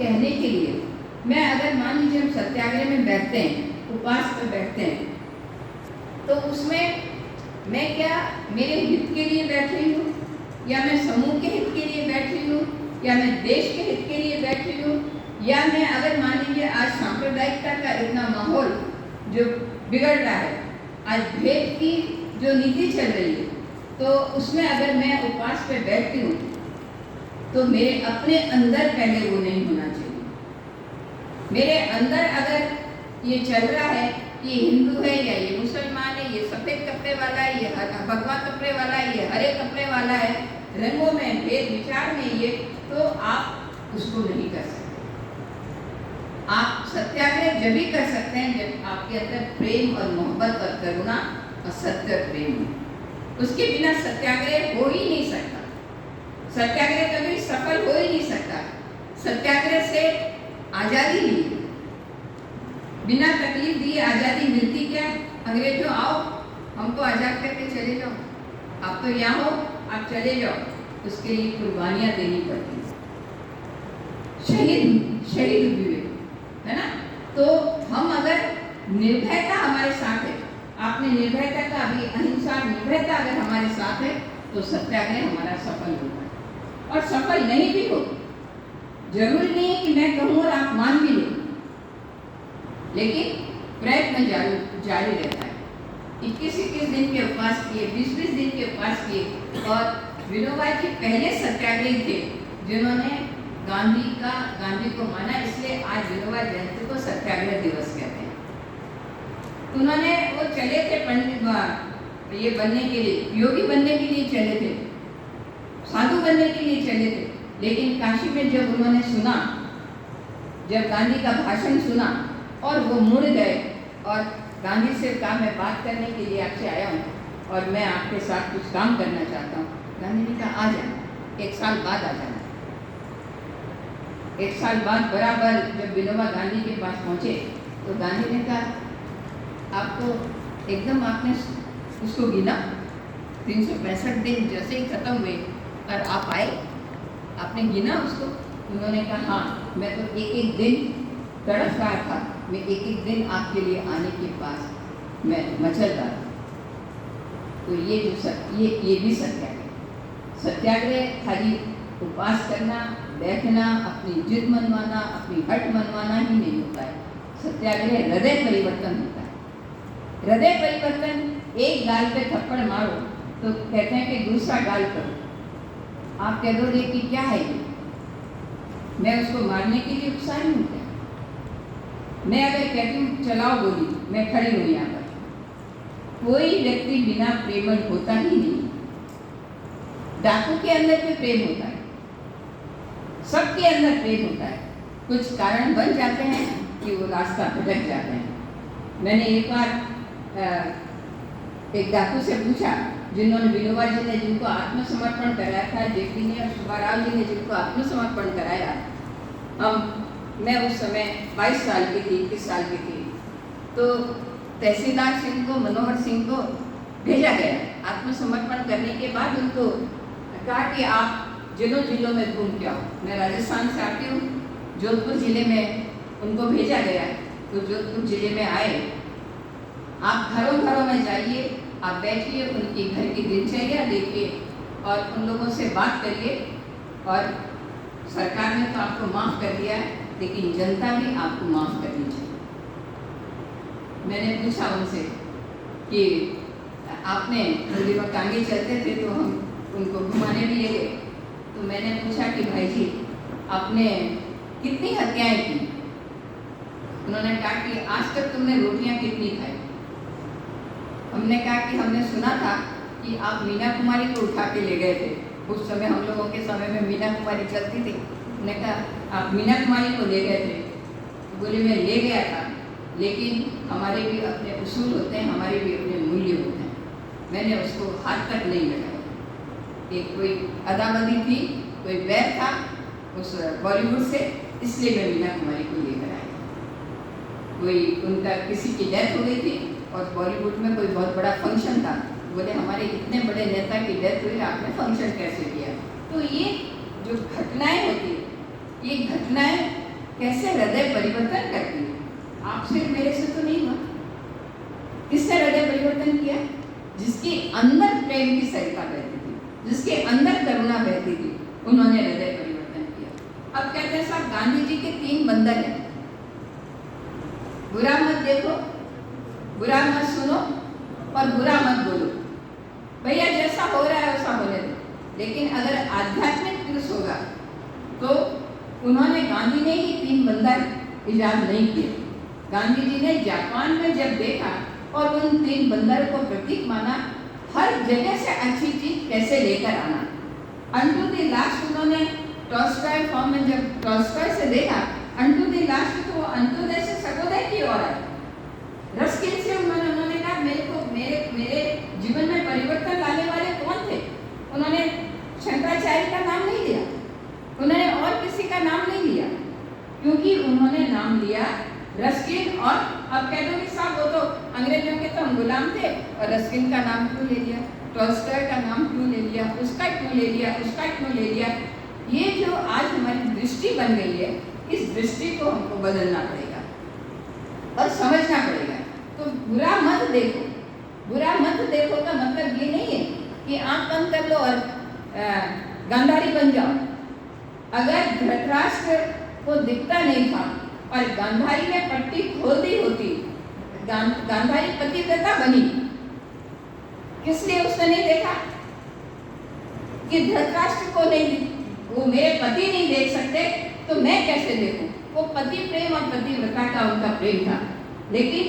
कहने के लिए मैं अगर मान लीजिए हम सत्याग्रह में बैठते हैं, उपवास पर बैठते हैं, तो उसमें मैं क्या मेरे हित के लिए बैठ रही हूँ, या मैं समूह के हित के लिए बैठ रही हूँ, या मैं देश के हित के लिए बैठ रही हूँ, या मैं अगर मान लीजिए आज सांप्रदायिकता का इतना माहौल जो बिगड़ रहा है, आज भेद की जो नीति चल रही है, तो उसमें अगर मैं उपवास पे बैठती हूँ तो मेरे अपने अंदर पहले वो नहीं होना चाहिए। मेरे अंदर अगर ये चल रहा है कि ये हिंदू है या ये मुसलमान है, ये सफ़ेद कपड़े वाला है, ये भगवा कपड़े वाला है, ये हरे कपड़े वाला है, रंगों में भेद, विचार में ये, तो आप उसको नहीं कर सकते। आप सत्याग्रह जब भी कर सकते हैं जब आपके अंदर प्रेम और मोहब्बत और करुणा और सत्य प्रेम हो। उसके बिना सत्याग्रह हो ही नहीं सकता। सत्याग्रह कभी सफल हो ही नहीं सकता। सत्याग्रह से आज़ादी मिली, बिना तकलीफ दिए आज़ादी मिलती क्या? अंग्रेजों आओ हमको आज़ाद करके चले जाओ, आप तो यहाँ हो, आप चले जाओ, उसके लिए कुर्बानियाँ देनी पड़ती, शहीद हुए, है ना? तो हम अगर निर्भयता हमारे साथ है, आपने निर्भयता का अभी अहिंसा निर्भयता अगर हमारे साथ है तो सत्याग्रह हमारा सफल होगा। और सफल नहीं भी हो, जरूरी नहीं है कि मैं कहूँ और आप मान भी लो, लेकिन प्रयत्न जारी रहता है। 21-21 दिन के उपवास किए, 20-20 दिन के उपवास किए, और विनोबा जी पहले सत्याग्रही थे जिन्होंने गांधी को माना, इसलिए आज विनोबा जयंती को सत्याग्रह दिवस कहते हैं। उन्होंने वो चले थे पंडित ये बनने के लिए, योगी बनने के लिए चले थे, साधु बनने के लिए चले थे, लेकिन काशी में जब उन्होंने सुना, जब गांधी का भाषण सुना और वो मुड़ गए और गांधी से कहा मैं बात करने के लिए आपसे आया हूँ और मैं आपके साथ कुछ काम करना चाहता हूँ। गांधी ने कहा आ जाना, 1 साल बाद आ जाना। 1 साल बाद बराबर जब विनोबा गांधी के पास पहुँचे तो गांधी ने कहा आपको एकदम आपने उसको गिना, 365 दिन जैसे ही खत्म हुए और आप आए, आपने गिना उसको? उन्होंने कहा हाँ, मैं तो एक दिन तड़प रहा था, मैं एक दिन आपके लिए आने के पास मैं मचल रहा था। तो ये जो ये भी सत्याग्रह खाली उपवास करना, बैठना, अपनी जिद मनवाना, अपनी हट मनवाना ही नहीं होता है। सत्याग्रह हृदय परिवर्तन होता है। हृदय परिवर्तन, एक गाल पे थप्पड़ मारो तो कहते हैं कि दूसरा गाल करो। आप कह दोगे कि क्या है ये, मैं उसको मारने के लिए उत्साही हूँ क्या? मैं अगर कहती हूँ चलाओ गोली, मैं खड़ी हूँ यहाँ पर, कोई व्यक्ति बिना प्रेमल होता ही नहीं। डाकू के अंदर भी प्रेम होता है, सबके अंदर प्रेम होता है, कुछ कारण बन जाते हैं कि वो रास्ता भटक जाते हैं। मैंने एक बार एक डाकू से पूछा, जिन्होंने विनोबा जी ने जिनको आत्मसमर्पण कराया था, जेपी ने और सुब्बाराव जी ने जिनको आत्मसमर्पण कराया, मैं उस समय 22 साल की थी, 21 साल की थी, तो तहसीलदार सिंह को, मनोहर सिंह को भेजा गया आत्मसमर्पण करने के बाद। उनको कहा कि आप जिलों में घूम के आओ। मैं राजस्थान से आती हूँ, जोधपुर जिले में उनको भेजा गया, तो जोधपुर जिले में आए। आप घरों में जाइए, आप बैठिए, उनकी घर की दिनचर्या देखिए और उन लोगों से बात करिए। और सरकार ने तो आपको माफ़ कर दिया है, लेकिन जनता भी आपको माफ़ करनी चाहिए। मैंने पूछा उनसे कि आपने जब आगे चलते थे तो हम उनको घुमाने भी ले गए, तो मैंने पूछा कि भाई जी आपने कितनी हत्याएं की? उन्होंने कहा कि आज तक तुमने रोटियां कितनी खाई? हमने कहा कि हमने सुना था कि आप मीना कुमारी को उठा के ले गए थे, उस समय हम लोगों के समय में मीना कुमारी चलती थी। उन्होंने कहा आप मीना कुमारी को ले गए थे? बोले मैं ले गया था, लेकिन हमारे भी अपने उसूल होते हैं, हमारे भी अपने मूल्य होते हैं। मैंने उसको हाथ तक नहीं लगाया। एक कोई अदावदी थी, कोई बैर था उस बॉलीवुड से, इसलिए मैं मीना कुमारी को लेकर आई। कोई उनका किसी की डेथ हो गई थी और बॉलीवुड में कोई बहुत बड़ा फंक्शन था, बोले हमारे इतने बड़े नेता की डेथ हुई, आपने फंक्शन कैसे किया? तो ये जो घटनाएं होती है, ये घटनाएं कैसे हृदय परिवर्तन करती है। आपसे मेरे से तो नहीं हुआ। किसने हृदय परिवर्तन किया? जिसके अंदर प्रेम की सरिता बहती थी, जिसके अंदर करुणा बहती थी, उन्होंने हृदय परिवर्तन किया। अब कहते हैं साहब गांधी जी के 3 बंधन हैं। बुरा मत देखो, बुरा मत सुनो और बुरा मत बोलो। भैया जैसा हो रहा है वैसा होने दो, लेकिन अगर आध्यात्मिक पुरुष होगा तो उन्होंने गांधी ने ही 3 बंधन इजाद नहीं किए। गांधी जी ने जापान में जब देखा और उन 3 बंदर को प्रतीक माना, हर जगह से अच्छी चीज कैसे लेकर आना। अंटू द लास्ट उन्होंने टॉल्स्टॉय फॉर्म में जब टॉल्स्टॉय से देखा, अंटू द लास्ट तो वो अंत्योदय से सर्वोदय की ओर है। रस्किन से उन्होंने कहा मेरे जीवन में परिवर्तन लाने वाले कौन थे? उन्होंने शंकराचार्य का नाम नहीं लिया, उन्होंने और किसी का नाम नहीं लिया, क्योंकि उन्होंने नाम लिया रस्किन। और अब कह दो कि साहब वो तो अंग्रेजों के तो हम गुलाम थे, और रस्किन का नाम क्यों ले लिया, टॉल्स्टॉय का नाम क्यों ले लिया, उसका क्यों ले लिया, उसका क्यों ले लिया। ये जो आज हमारी दृष्टि बन गई है, इस दृष्टि को हमको बदलना पड़ेगा और समझना पड़ेगा। तो बुरा मत देखो, बुरा मत देखो का मतलब ये नहीं है कि आंख बंद कर लो और गांधारी बन जाओ। अगर धृतराष्ट्र को दिखता नहीं था और गांधारी ने पट्टी खोल दी होती, गांधारी पतिव्रता बनी, किस लिए उसने नहीं देखा कि धृतराष्ट्र को नहीं, वो मेरे पति नहीं देख सकते तो मैं कैसे देखूं। वो पति प्रेम और पतिव्रता का उनका प्रेम था। लेकिन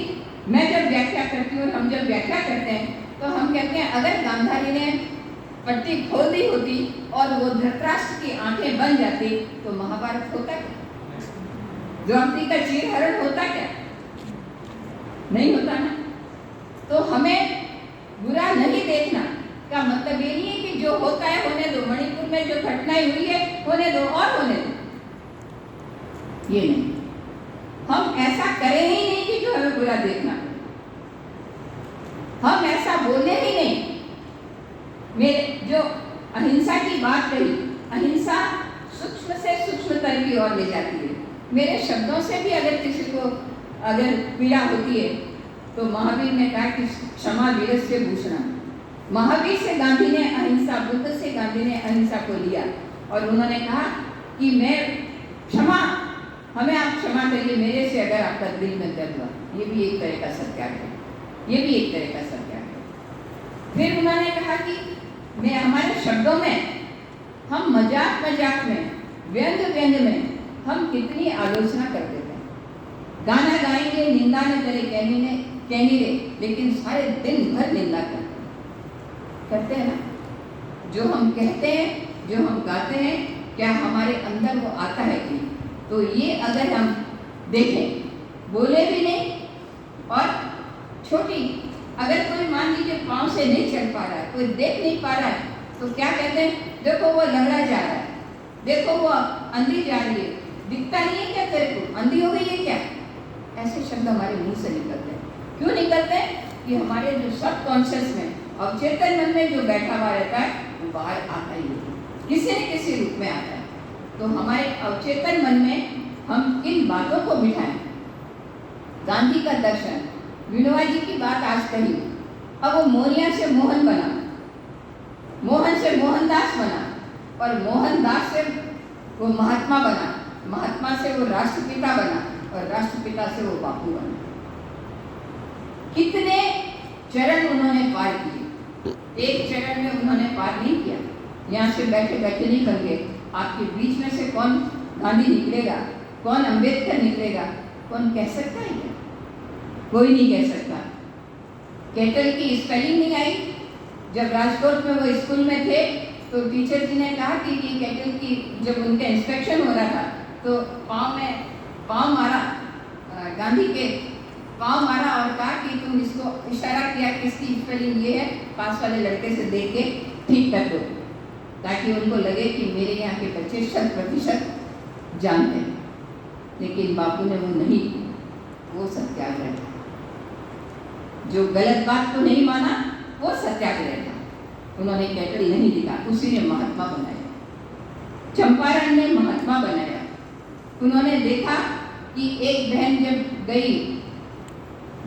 मैं जब व्याख्या करती हूँ और हम जब व्याख्या करते हैं तो हम कहते हैं अगर गांधारी ने पट्टी खोल दी होती और वो धृतराष्ट्र की आंखें बन जाती तो महाभारत होता क्या? द्रौपदी का चीरहरण होता क्या? नहीं होता ना। तो हमें बुरा नहीं देखना का मतलब ये नहीं है कि जो होता है होने दो, मणिपुर में जो घटनाएं हुई है होने दो और होने दो, ये नहीं। हम ऐसा करें ही नहीं कि जो हमें बुरा देखना, हम ऐसा बोले ही नहीं। मेरे जो अहिंसा की बात कही, अहिंसा सूक्ष्म से सूक्ष्मतर की ओर ले जाती है। मेरे शब्दों से भी अगर किसी को अगर पीड़ा होती है तो महावीर ने कहा कि क्षमा वीरस्य भूषणम। महावीर से गांधी ने अहिंसा, बुद्ध से गांधी ने अहिंसा को लिया और उन्होंने कहा कि मैं क्षमा, हमें आप क्षमा करिए मेरे से अगर आपका दिल में दर्द हुआ। ये भी एक तरह का सत्याग्रह, ये भी एक तरह का सत्याग्रह। फिर उन्होंने कहा कि मैं हमारे शब्दों में, हम मजाक मजाक में, व्यंग व्यंग में हम कितनी आलोचना कर देते हैं। गाना गाएंगे निंदा न करे कहनी रे, लेकिन सारे दिन भर निंदा करते हैं ना। जो हम कहते हैं, जो हम गाते हैं, क्या हमारे अंदर वो आता है कि? तो ये अगर हम देखें, बोले भी नहीं और छोटी, अगर कोई मान लीजिए पाँव से नहीं चल पा रहा है, कोई देख नहीं पा रहा है, तो क्या कहते हैं? देखो वो लंगड़ा जा रहा है, देखो वो अंधी जा रही है, दिखता नहीं है क्या तेरे को, अंधी हो गई है क्या? ऐसे शब्द हमारे मुंह से निकलते हैं। क्यों निकलते हैं? कि हमारे जो सब कॉन्शियस में, अवचेतन मन में जो बैठा हुआ रहता है वो बाहर आता ही है, किसी न किसी रूप में आता है। तो हमारे अवचेतन मन में हम इन बातों को बिठाएं। गांधी का दर्शन, विनोबा जी की बात आज कही, अब वो मोनिया से मोहन बना, मोहन से मोहनदास बना, और मोहनदास से वो महात्मा बना, महात्मा से वो राष्ट्रपिता बना, और राष्ट्रपिता से वो बापू बना। कितने चरण उन्होंने पार किए, एक चरण में उन्होंने पार नहीं किया। यहाँ से बैठे बैठे नहीं करेंगे, आपके बीच में से कौन गांधी निकलेगा, कौन अंबेडकर निकलेगा, कौन कह सकता है क्या? कोई नहीं कह सकता। केटल की स्पेलिंग नहीं आई। जब राजकोट में वो स्कूल में थे तो टीचर जी ने कहा कि ये केटल की, जब उनका इंस्पेक्शन हो रहा था तो पाँव मारा, गांधी के पाँव मारा और कहा कि तुम इसको, इशारा किया कि इसकी स्पेलिंग ये है, पास वाले लड़के से देख के ठीक कर दो, ताकि उनको लगे कि मेरे यहाँ के बच्चे 100% जानते हैं। लेकिन बापू ने वो नहीं, वो सत्याग्रह था। जो गलत बात को नहीं माना वो सत्याग्रह था। उन्होंने केटल नहीं लिखा, उसी ने महात्मा बनाया, चंपारण ने महात्मा बनाया। उन्होंने देखा कि एक बहन जब गई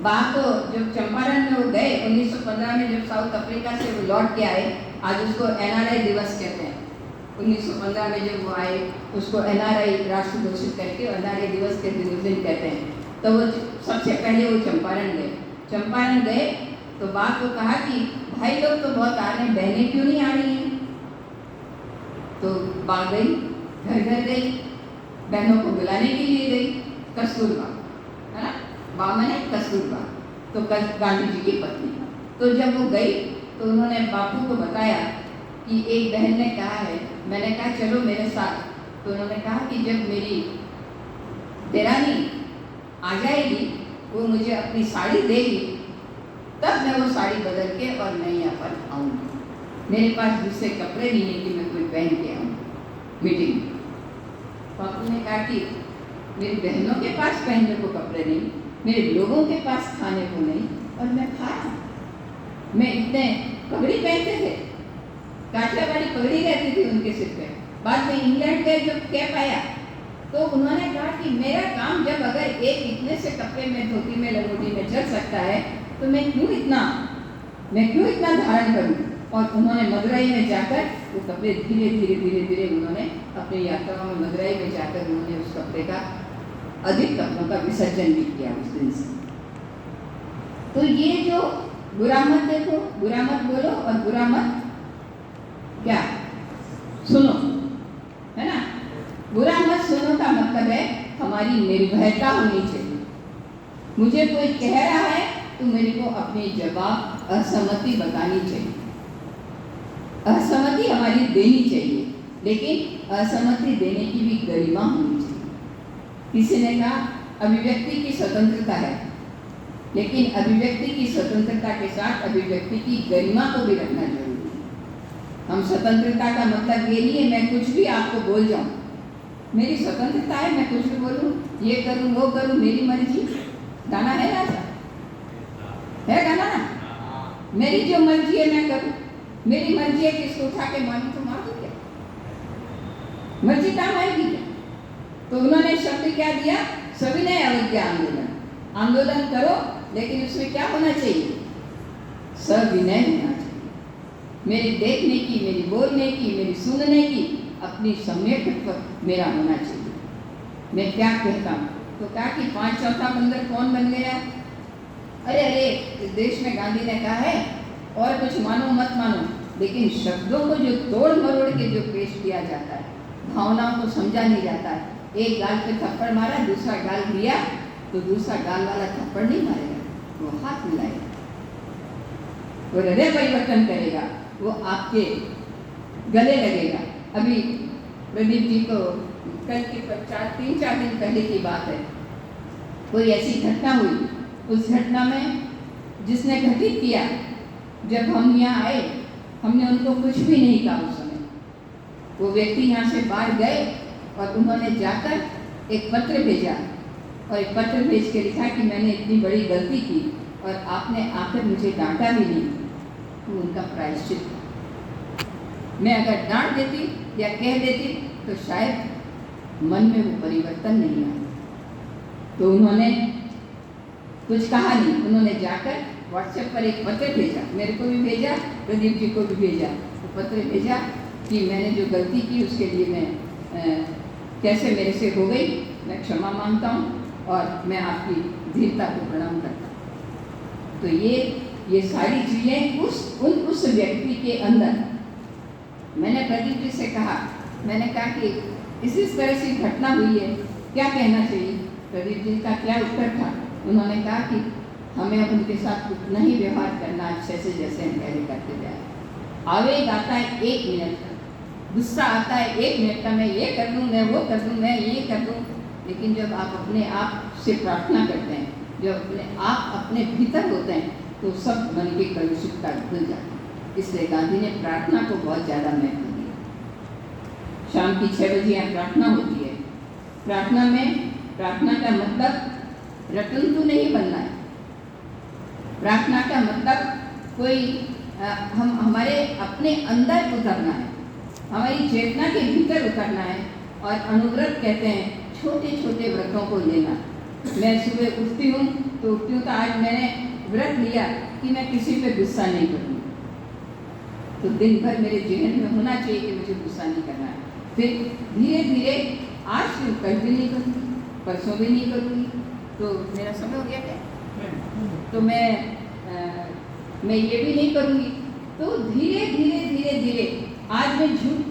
बाहर, तो जब चंपारण में वो गए 1915 में, जब साउथ अफ्रीका से वो लौट के आए, आज उसको एनआरआई दिवस कहते हैं। 1915 में जब वो आए उसको एनआरआई राष्ट्र घोषित करके एनआरआई दिवस के दिन कहते हैं। तो वो सबसे पहले वो चंपारण गए तो बाप को कहा कि भाई लोग तो बहुत आ रहे हैं, बहनें क्यों नहीं आ रही हैं? तो बाप गई, घर घर गई, बहनों को बुलाने के लिए गई। कस्तूरबा है ना, बा मैंने कस्तूरबा, तो गांधी जी की पत्नी। तो जब वो गई तो उन्होंने बापू को बताया कि एक बहन ने कहा है। मैंने कहा चलो मेरे साथ। तो उन्होंने कहा कि जब मेरी देरानी आ जाएगी, वो मुझे अपनी साड़ी देगी, तब मैं वो साड़ी बदल के और मैं यहाँ पर आऊँगी। मेरे पास दूसरे कपड़े नहीं है कि मैं कोई पहन के आऊँ मीटिंग में। बापू ने कहा कि मेरी बहनों के पास पहनने को कपड़े नहीं, मेरे लोगों के पास खाने को नहीं, और मैं खाया। मैं इतने पगड़ी पहनते थे, काटला वाली पगड़ी रहती थी उनके सिर पे। बाद में इंग्लैंड गए, जब कैप आया तो उन्होंने कहा कि मेरा काम जब अगर एक इतने से कपड़े में, धोती में, लंगोटी में चल सकता है, तो मैं क्यों इतना धारण करूं? और उन्होंने मदुरई में जाकर वो कपड़े धीरे धीरे उन्होंने अपनी यात्राओं में मदुरई में जाकर उन्होंने उस कपड़े का, अधिक कपड़ों का विसर्जन भी किया उस दिन से। तो ये जो बुरा मत देखो, बुरा मत बोलो और बुरा मत क्या सुनो, है ना। बुरा मत सुनो का मतलब है हमारी निर्भयता होनी चाहिए। मुझे कोई कह रहा है तो मेरे को अपनी जवाब असहमति बतानी चाहिए। असहमति हमारी देनी चाहिए, लेकिन असहमति देने की भी गरिमा होनी चाहिए। किसी ने कहा अभिव्यक्ति की स्वतंत्रता है, लेकिन अभिव्यक्ति की स्वतंत्रता के साथ अभिव्यक्ति की गरिमा को भी रखना जरूरी है। हम स्वतंत्रता का मतलब ये नहीं है मैं कुछ भी आपको बोल जाऊं। मेरी स्वतंत्रता है, मैं कुछ भी बोलूं, ये करूं, वो करूं, मेरी मर्जी। गाना है ना, है गाना ना, मेरी जो मर्जी है मैं करूं। मेरी मर्जी है कि इसको उठा के मारूं तो मार दूं क्या? मर्जी काम आएगी क्या? तो उन्होंने शब्द क्या दिया? सविनय अवज्ञा आंदोलन। आंदोलन करो, लेकिन उसमें क्या होना चाहिए? सविनय होना चाहिए। मेरी देखने की, मेरी बोलने की, मेरी सुनने की अपनी सम्यक्त्व मेरा होना चाहिए। मैं क्या कहता हूँ? तो कहा कि 5 चौथा बंदर कौन बन गया? अरे इस देश में गांधी ने कहा है और कुछ मानो मत मानो, लेकिन शब्दों को जो तोड़ मरोड़ के जो पेश किया जाता है, भावनाओं को समझा नहीं जाता है। एक गाल पे थप्पड़ मारा, दूसरा गाल दिया, तो दूसरा गाल वाला थप्पड़ नहीं मारेगा, वो हाथ मिलाएगा, वो हृदय परिवर्तन करेगा, वो आपके गले लगेगा। अभी प्रदीप जी को कल के 3-4 दिन पहले की बात है, कोई ऐसी घटना हुई। उस घटना में जिसने घटित किया, जब हम यहाँ आए हमने उनको कुछ भी नहीं कहा उस समय। वो व्यक्ति यहाँ से बाहर गए और उन्होंने जाकर एक पत्र भेजा और एक पत्र भेज के लिखा कि मैंने इतनी बड़ी गलती की और आपने आकर मुझे डांटा भी नहीं, तो उनका प्रायश्चित था। मैं अगर डांट देती या कह देती तो शायद मन में वो परिवर्तन नहीं आता। तो उन्होंने कुछ कहा नहीं, उन्होंने जाकर व्हाट्सएप पर एक पत्र भेजा, मेरे को भी भेजा, प्रदीप जी को भी भेजा। तो पत्र भेजा कि मैंने जो गलती की उसके लिए मैं कैसे मेरे से हो गई, मैं क्षमा मांगता हूँ और मैं आपकी धीरता को प्रणाम करता हूँ। तो ये सारी चीज़ें उस व्यक्ति के अंदर। मैंने प्रदीप जी से कहा, मैंने कहा कि इस तरह से घटना हुई है, क्या कहना चाहिए? प्रदीप जी का क्या उत्तर था? उन्होंने कहा कि हमें अब उनके साथ उतना ही व्यवहार करना अच्छे से जैसे हम पहले करते जाए। आवेग आता है 1 मिनट का, गुस्सा आता है 1 मिनट का, मैं ये कर दूँ, मैं वो कर दूँ, मैं ये कर दूँ। लेकिन जब आप अपने आप से प्रार्थना करते हैं, जब अपने आप अपने भीतर होते हैं, तो सब मन की कलुषितता धुल जाती है। इसलिए गांधी ने प्रार्थना को बहुत ज़्यादा महत्व दिया। शाम की 6 बजे यहाँ प्रार्थना होती है। प्रार्थना का मतलब रटंतु नहीं बनना है। प्रार्थना का मतलब कोई हम हमारे अपने अंदर उतरना है, हमारी चेतना के भीतर उतरना है। और अनुव्रत कहते हैं छोटे छोटे व्रतों को लेना। मैं सुबह उठती हूँ तो आज मैंने व्रत लिया कि मैं किसी पे गुस्सा नहीं करूँगी। तो दिन भर मेरे जहन में होना चाहिए कि मुझे गुस्सा नहीं करना है। फिर धीरे धीरे आज फिर कल भी नहीं करूँगी, परसों भी नहीं करूँगी। तो मेरा समय हो गया क्या? तो मैं ये भी नहीं करूँगी। तो धीरे धीरे धीरे धीरे आज मैं झूठ